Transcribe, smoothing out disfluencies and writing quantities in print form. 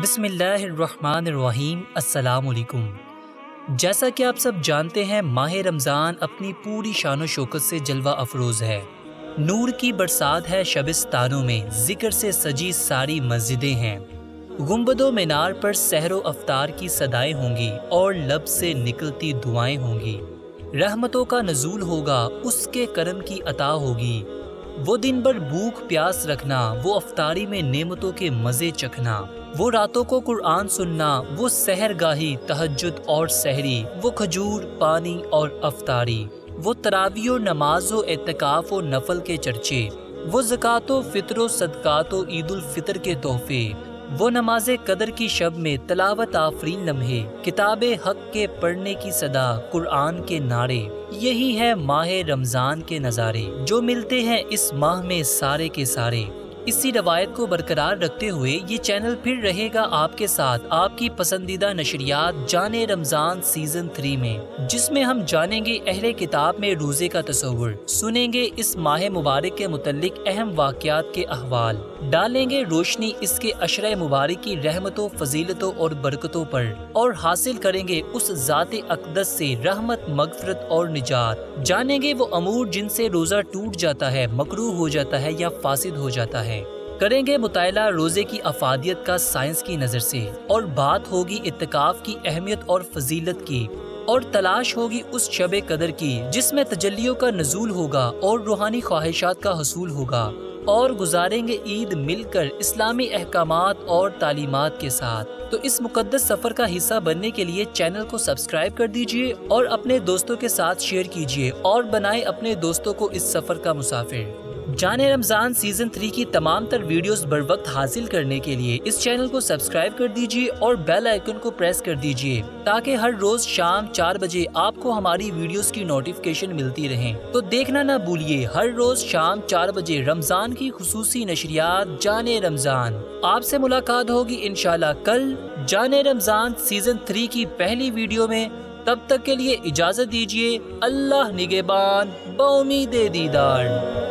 بسم اللہ الرحمن الرحیم۔ السلام علیکم۔ جیسا کہ آپ سب جانتے ہیں، ماہ رمضان اپنی پوری شان و شوکت سے جلوہ افروز ہے۔ نور کی برسات ہے شبستانوں میں، ذکر سے سجی ساری مسجدیں ہیں۔ گنبد و مینار پر سحر و افطار کی صدائیں ہوں گی اور لب سے نکلتی دعائیں ہوں گی۔ رحمتوں کا نزول ہوگا، اس کے کرم کی عطا ہوگی۔ وہ دن بھر بھوک پیاس رکھنا، وہ افطاری میں نعمتوں کے مزے چکھنا، وہ راتوں کو قرآن سننا، وہ سحر گاہی تہجد اور سحری، وہ کھجور پانی اور افطاری، وہ تراویح و نماز و اعتکاف و نفل کے چرچے، وہ زکوٰۃ و فطر و صدقات و عید الفطر کے تحفے، وہ نماز قدر کی شب میں تلاوت آفرین لمحے، کتاب حق کے پڑھنے کی صدا، قرآن کے نعرے۔ یہی ہے ماہ رمضان کے نظارے جو ملتے ہیں اس ماہ میں سارے کے سارے۔ اسی روایت کو برقرار رکھتے ہوئے یہ چینل پھر رہے گا آپ کے ساتھ آپ کی پسندیدہ نشریات جان رمضان سیزن 3 میں، جس میں ہم جانیں گے اہل کتاب میں روزے کا تصور، سنیں گے اس ماہ مبارک کے متعلق اہم واقعات کے احوال، ڈالیں گے روشنی اس کے عشرہ مبارک کی رحمتوں فضیلتوں اور برکتوں پر، اور حاصل کریں گے اس ذات اقدس سے رحمت مغفرت اور نجات۔ جانیں گے وہ امور جن سے روزہ ٹوٹ جاتا ہے، مکروہ ہو جاتا ہے یا فاسد ہو جاتا ہے۔ کریں گے مطالعہ روزے کی افادیت کا سائنس کی نظر سے، اور بات ہوگی اعتکاف کی اہمیت اور فضیلت کی، اور تلاش ہوگی اس شب قدر کی جس میں تجلیوں کا نزول ہوگا اور روحانی خواہشات کا حصول ہوگا، اور گزاریں گے عید مل کر اسلامی احکامات اور تعلیمات کے ساتھ۔ تو اس مقدس سفر کا حصہ بننے کے لیے چینل کو سبسکرائب کر دیجئے اور اپنے دوستوں کے ساتھ شیئر کیجئے، اور بنائیں اپنے دوستوں کو اس سفر کا مسافر۔ جان رمضان سیزن 3 کی تمام تر ویڈیوز بر وقت حاصل کرنے کے لیے اس چینل کو سبسکرائب کر دیجئے اور بیل آئیکن کو پریس کر دیجئے، تاکہ ہر روز شام 4 بجے آپ کو ہماری ویڈیوز کی نوٹیفیکیشن ملتی رہیں۔ تو دیکھنا نہ بھولیے ہر روز شام 4 بجے رمضان کی خصوصی نشریات جان رمضان۔ آپ سے ملاقات ہوگی انشاءاللہ کل جان رمضان سیزن 3 کی پہلی ویڈیو میں۔ تب تک کے لیے اجازت دیجیے۔ اللہ نگہبان، بامید دیدار۔